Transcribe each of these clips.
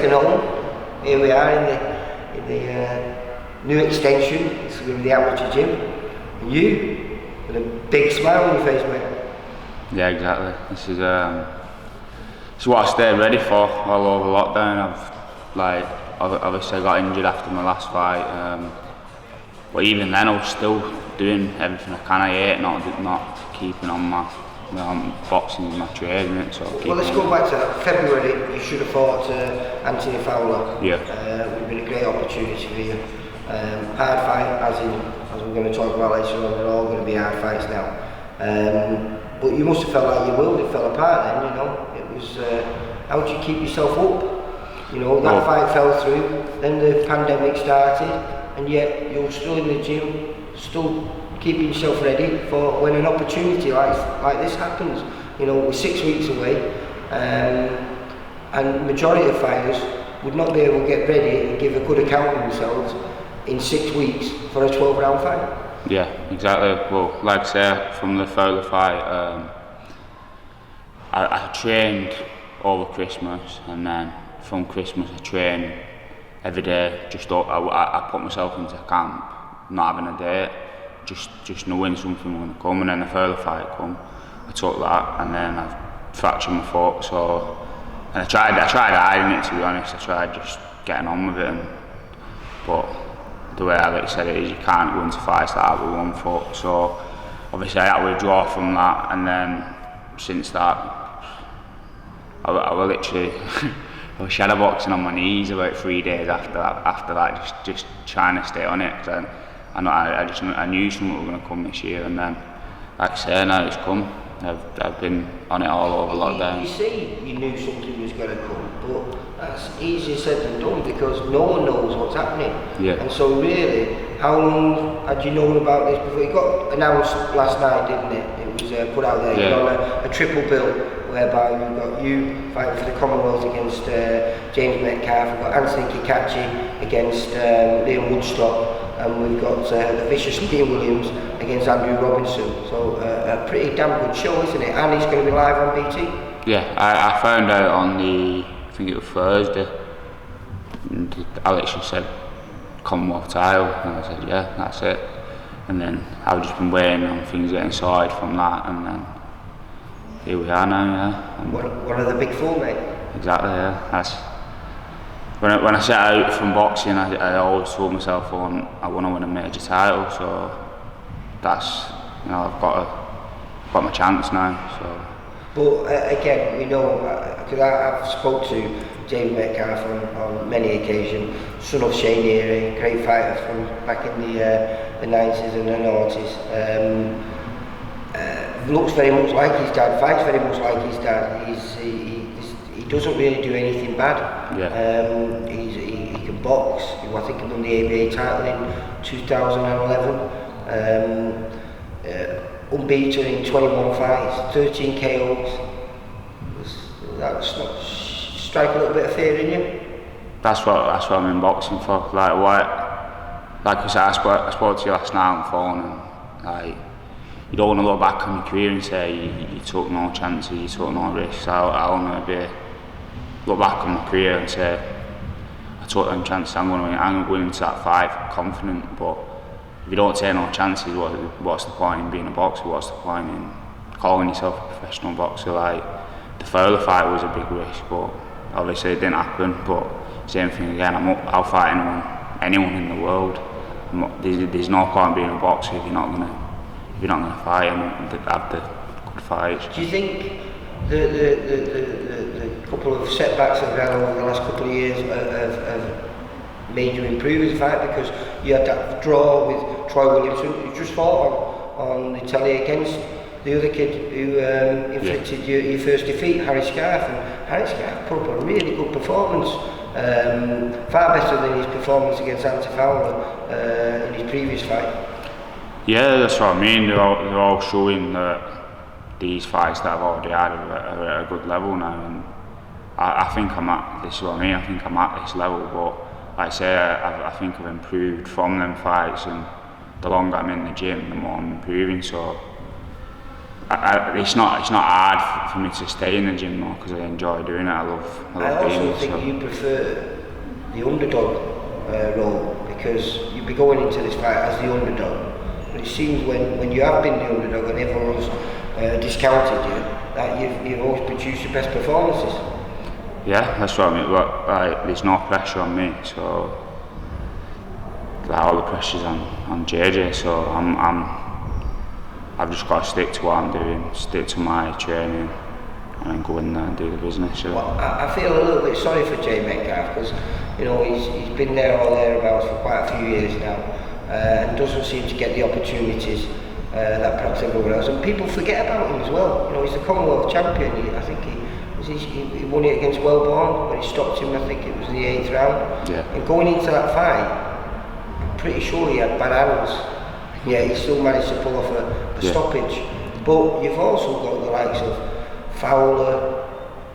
second home. Here we are in the new extension. It's going to be the amateur gym. And you, with a big smile on your face, mate. Yeah, exactly. This is what I stayed ready for all over lockdown. Obviously I got injured after my last fight, but even then I was still doing everything I can. I hate not keeping on my boxing and my training. So well, let's go back to that. February, you should have fought Anthony Fowler. Yeah. It would have been a great opportunity for you. Hard fight, as we're going to talk about later on. They're all going to be hard fights now. But you must have felt like your world fell apart then. You know, it was. How did you keep yourself up? You know, that fight fell through. Then the pandemic started, and yet you're still in the gym, still keeping yourself ready for when an opportunity like this happens. You know, we're 6 weeks away, and majority of fighters would not be able to get ready and give a good account of themselves in 6 weeks for a 12-round fight. Yeah, exactly. Well, like I say, from the Fowler fight, I trained over Christmas, and then from Christmas I trained every day. I put myself into camp, not having a date, just knowing something was going to come. And then the Fowler fight come, I took that, and then I fractured my foot. So, and I tried hiding it, to be honest. I tried just getting on with it, but the way Alex said it is, you can't go into fights like that with one foot. So obviously I had to withdraw from that, and then since that I was literally I was shadowboxing on my knees about 3 days after that, just trying to stay on it, because I knew something was going to come this year. And then, like I say, now it's come. I've been on it all over lockdown. You see, you knew something was going to come, but that's easier said than done, because no one knows what's happening. Yeah. And so really, how long had you known about this before? It got announced last night, didn't it? It was put out there. Yeah. You're on a triple bill, whereby we've got you fighting for the Commonwealth against James Metcalf, we've got Anthony Kikachi against Liam Woodstock, and we've got the vicious Liam Williams against Andrew Robinson. So a pretty damn good show, isn't it? And it's going to be live on BT. Yeah, I found out on I think it was Thursday, and Alex just said Commonwealth title, and I said yeah, that's it. And then I've just been waiting on things getting sorted from that, and then here we are now. Yeah. One of the big four, mate. Exactly. Yeah. That's when I set out from boxing. I always told myself I want to win a major title. So that's, I've got my chance now. So. But again, we know, because I've spoke to James Metcalf on many occasions, son of Shane Erie, great fighter from back in the 90s and the noughties. Looks very much like his dad, fights very much like his dad. He doesn't really do anything bad. Yeah. He can box. I think he won the ABA title in 2011. Unbeaten in 21 fights, 13 KOs. That's not strike a little bit of fear in you? That's what I'm in boxing for. Like I said, I spoke to you last night on the phone, and you don't want to look back on your career and say you took no chances, you took no risks. I want to look back on my career and say I took them chances. I'm going to go into that fight confident. But if you don't take no chances, what's the point in being a boxer? What's the point in calling yourself a professional boxer? Like the Fowler fight was a big risk, but obviously it didn't happen. But same thing again. I'll fight anyone in the world. There's no point being a boxer if you're not going to fight and have the good fights. Do you think the couple of setbacks that we've had over the last couple of years have made you improve as a fighter? Because you had that draw with Troy Williamson, who just fought on the telly against the other kid who inflicted your first defeat, Harry Scarf. And Harry Scarf put up a really good performance, far better than his performance against Anthony Fowler in his previous fight. Yeah, that's what I mean. They're all showing that these fights that I've already had are at a good level now, and I think this is what I mean. I think I'm at this level, but like I say, I think I've improved from them fights, and the longer I'm in the gym, the more I'm improving. So it's not hard for me to stay in the gym more because I enjoy doing it. I love I being also think so. you prefer the underdog role because you'd be going into this fight as the underdog. But it seems when you have been the underdog and everyone's discounted you, that you've always produced your best performances. Yeah, that's what I mean. But like, there's no pressure on me, so like, all the pressure's on JJ. So I've just got to stick to what I'm doing, stick to my training, and then go in there and do the business. Well, I feel a little bit sorry for Jay Metcalf because he's been there or thereabouts for quite a few years now, and doesn't seem to get the opportunities that perhaps everyone else. And people forget about him as well. He's the Commonwealth champion. I think he won it against Wellborn when he stopped him. I think it was in the 8th round. Yeah. And going into that fight, I'm pretty sure he had bad hands. Yeah, he still managed to pull off a stoppage. But you've also got the likes of Fowler,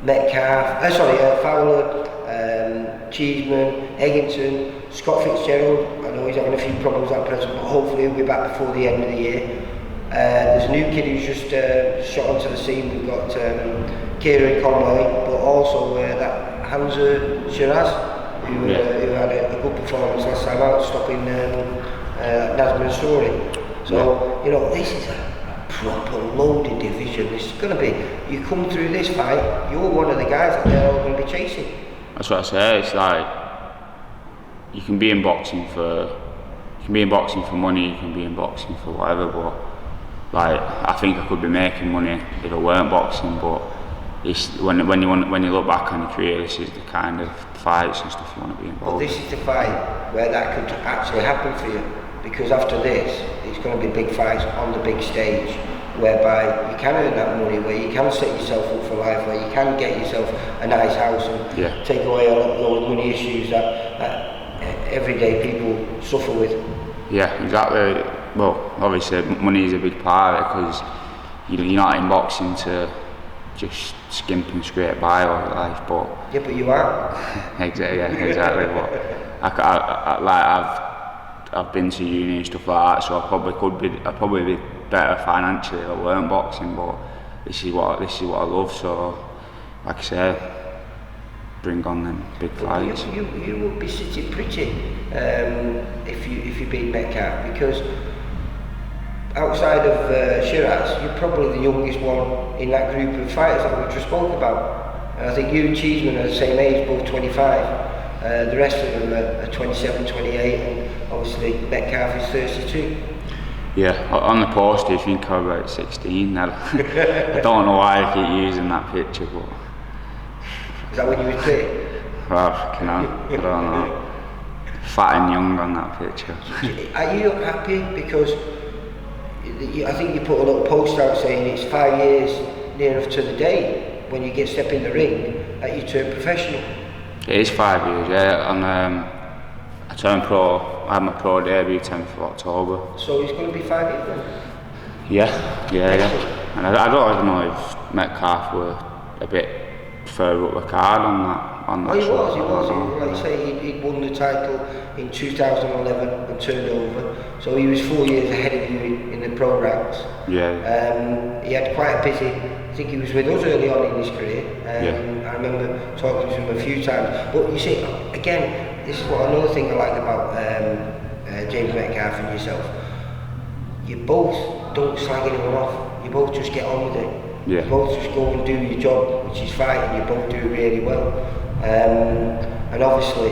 Metcalf, Fowler, Cheeseman, Eggington, Scott Fitzgerald. I know he's having a few problems at present, but hopefully he'll be back before the end of the year. There's a new kid who's just shot onto the scene. We've got Kieran Conway, but also that Hamza Shiraz, who had a good performance last time out, stopping Nazman Story. So, this is a proper loaded division. It's going to be, you come through this fight, you're one of the guys that they're all going to be chasing. That's what I say. It's like you can be in boxing for money, you can be in boxing for whatever. But like, I think I could be making money if I weren't boxing. But it's when you look back on your career, this is the kind of fights and stuff you want to be involved. But this is the fight where that could actually happen for you, because after this, it's going to be big fights on the big stage, whereby you can earn that money, where you can set yourself up for life, where you can get yourself a nice house and take away a lot of those money issues that everyday people suffer with. Yeah, exactly. Well, obviously money is a big part of it, because you're not in boxing to just skimp and scrape by all your life, but but you are. exactly. But I've been to uni and stuff like that, so I'd probably be better financially if I weren't boxing. But this is what I love. So, like I say, bring on them big fights. You would be sitting pretty if you beat Metcalf, because outside of Shiraz, you're probably the youngest one in that group of fighters that we just spoke about. And I think you and Cheeseman are the same age, both 25. The rest of them are 27, 28, and obviously Metcalf is 32. Yeah, on the poster you think I'm about 16. I don't know why I keep using that picture, but... Is that when you was pretty? Well, I don't know. Fat and young on that picture. Are you happy? Because I think you put a little post out saying it's 5 years near enough to the day when you step in the ring that you turn professional. It is 5 years, yeah, and I turned pro. I had my pro debut 10th of October. So it's going to be 5 years then? Yeah. And I don't even know if Metcalf were a bit further up the card on that. Oh, he was. Like you say, he'd won the title in 2011 and turned over. So he was 4 years ahead of you in the pro ranks. Yeah. He had quite a busy. I think he was with us early on in his career. I remember talking to him a few times. But you see, again, this is another thing I like about James Metcalf and yourself. You both don't slag anyone off. You both just get on with it. Yeah. You both just go and do your job, which is fight, and you both do it really well. And obviously,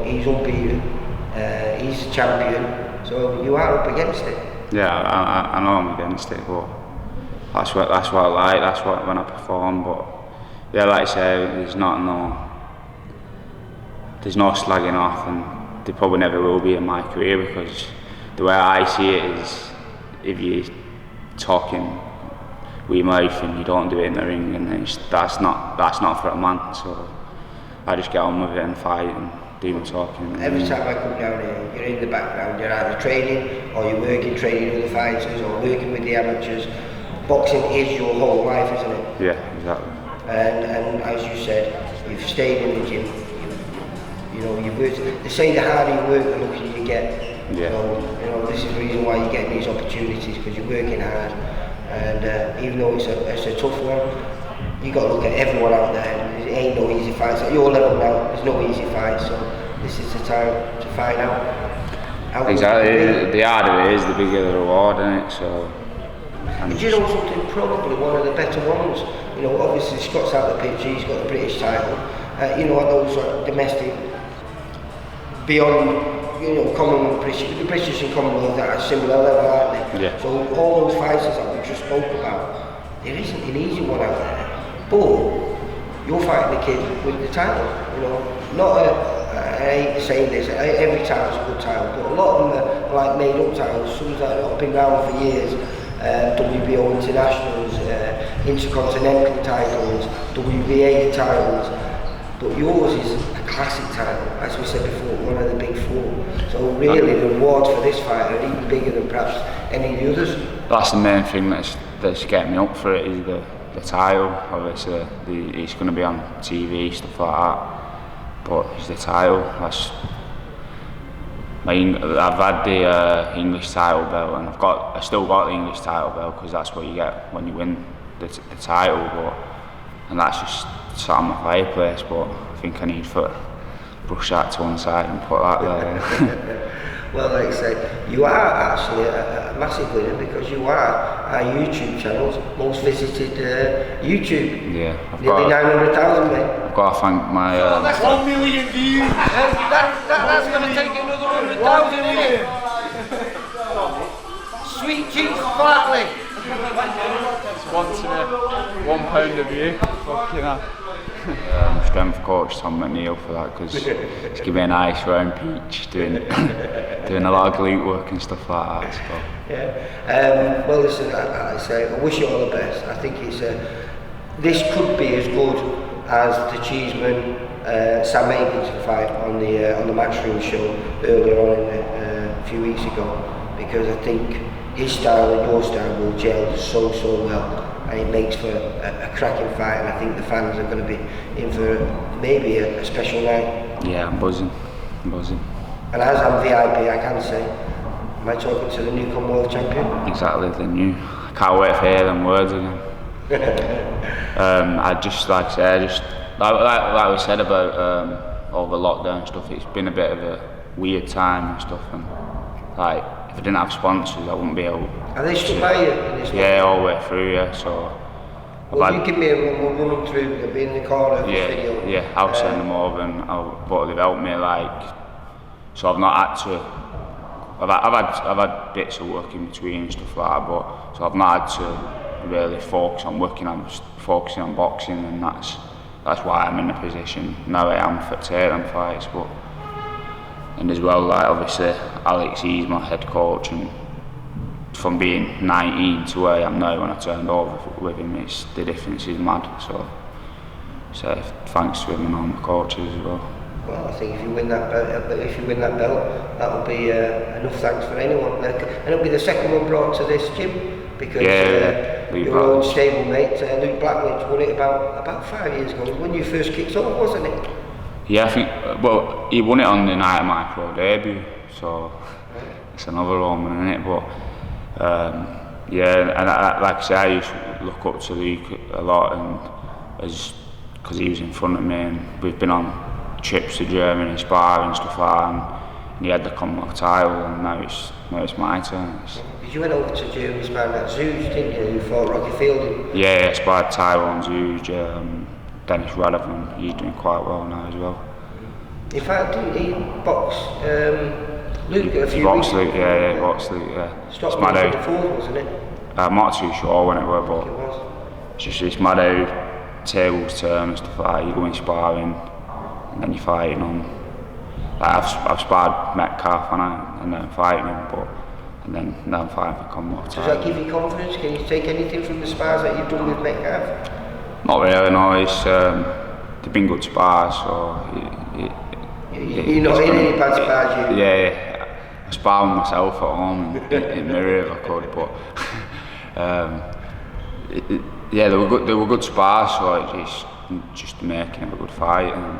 he's unbeaten. He's a champion. So you are up against it. Yeah, I know I'm against it, but that's what I like. That's what when I perform. But yeah, like I say, there's no slagging off, and there probably never will be in my career, because the way I see it is, if you're talking with your mouth and you don't do it in the ring, and that's not for a man. So I just get on with it and fight and do my talking. Every time I come down here, you're in the background. You're either training, or you're training other fighters, or working with the amateurs. Boxing is your whole life, isn't it? Yeah, exactly. And as you said, you've stayed in the gym. You've worked. They say the harder you work, the luckier you get. Yeah. So, this is the reason why you're getting these opportunities, because you're working hard. and even though it's a tough one, you got to look at everyone out there. It ain't no easy fights at your level now. There's no easy fights, so this is the time to find out. Exactly. The harder it is, the bigger the reward, isn't it? So. And you know something? Probably one of the better ones. You know, obviously Scott's out of the picture. He's got the British title. You know, those domestic, beyond, you know, common the British and Commonwealth are at a similar level, aren't they? Yeah. So all those fighters that we just spoke about, there isn't an easy one out there. But you're fighting the kid with the title. You know, not I hate saying this. Every title's a good title, but a lot of them are like made up titles. Some that have been around for years. WBO internationals, intercontinental titles, WBA titles, but yours is a classic title, as we said before, one of the big four. So really the rewards for this fight are even bigger than perhaps any of the others. That's the main thing that's getting me up for it, is the title. Obviously it's going to be on TV, stuff like that, but it's the title. I've had the English title belt, and I still got the English title belt, because that's what you get when you win the title. And that's just sat on my fireplace. But I think I need to brush that to one side and put that there. Well, like I say, you are actually a massive winner, because you are our YouTube channel's most visited YouTube. Yeah, nearly 900,000, mate. I've got to thank my. That's 1 million views. That's going to take another 100,000, isn't it? Sweet cheeks, Flatley. Sponsoring £1 a view. Fucking hell. Strength coach Tom McNeil for that, because he's giving me a nice round peach, doing a lot of glute work and stuff like that. So. Yeah. Well, listen, I say, I wish you all the best. I think this could be as good as the Cheeseman Sam Aiken fight on the Matchroom show earlier on a few weeks ago, because I think his style and your style will gel so well, and it makes for a cracking fight, and I think the fans are going to be in for maybe a special night. Yeah, I'm buzzing. And as I'm VIP, I can say, am I talking to the new Commonwealth champion? Exactly, the new. I can't wait to hear them words again. I just, like I said, like we said about all the lockdown stuff, it's been a bit of a weird time and stuff, and like, if I didn't have sponsors, I wouldn't be able. Are they still by you in this? Yeah, all the way through, yeah. So. Well, you give me a run, we'll run them through. They'll be in the corner of this video. Yeah, I'll send them over, but they've helped me, like, so I've not had to. I've had bits of work in between and stuff like that, but so I've not had to really focus on working. I'm just focusing on boxing, and that's why I'm in the position now I am for takedown fights. But and as well, like, obviously Alex, he's my head coach, and from being 19 to where I am now when I turned over with him, the difference is mad. So thanks to him and all my coaches as well. Well, I think if you win that belt, that'll be enough thanks for anyone. And it'll be the second one brought to this gym, because your old stablemate Luke Blackwich won it about 5 years ago. When you first kicked off, wasn't it? Yeah, I think. Well, he won it on the night of my pro debut, so it's another Roman, isn't it? But yeah, and like I say, I used to look up to Luke a lot, and because he was in front of me, and we've been on trips to Germany, sparring and stuff like that, and he had the Commonwealth title, and now it's my turn. You went over to Germany, sparring at Zooge, didn't you? You fought Rocky Fielding. Yeah, sparred Taiwan, Zooge, Dennis Radovan. He's doing quite well now as well. In fact, didn't he box Luke a few weeks ago? Luke, yeah, boxed Luke, yeah. Stopped him the fourth, wasn't it? I'm not too sure when it were, but it was. It's mad how tables turn and stuff like that. You go in sparring, and then you're fighting on. Like I've sparred Metcalf and then fighting him, and then now I'm fighting for Commonwealth. Does that give you confidence? Can you take anything from the spars that you've done with Metcalf? Not really, no. They've been good spars, so. You're not in any bad spars, you? Yeah. I spar with myself at home in Mirror if I could, but yeah, they were good spars, so it's just making it a good fight. And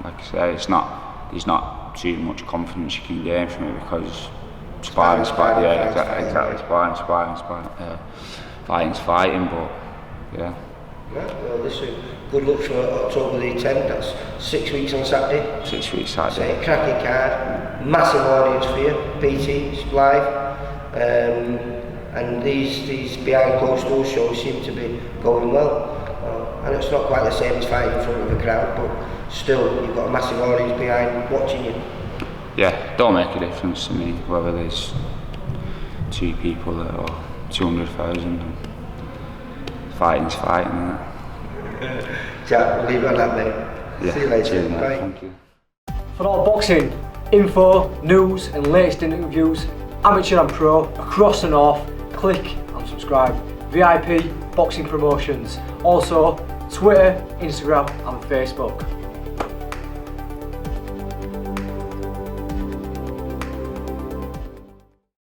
like I say, there's not too much confidence you can gain from it, because sparring, yeah, exactly, sparring. Yeah. fighting's fighting, but yeah. Right, well listen, good luck for October the 10th, that's 6 weeks on Saturday. 6 weeks So Saturday. a cracking card, massive audience for you, BT, it's live. And these behind closed doors shows seem to be going well. And it's not quite the same as fighting in front of a crowd, but still you've got a massive audience behind watching you. Yeah, don't make a difference to me whether there's 2 people there or 200,000. Fighting's fighting, isn't it? Jack, we'll leave it on that, mate. Yeah, See you later. cheers, mate. Bye. Thank you. For all boxing info, news and latest interviews, amateur and pro, across the north, click and subscribe. VIP Boxing Promotions. Also Twitter, Instagram and Facebook.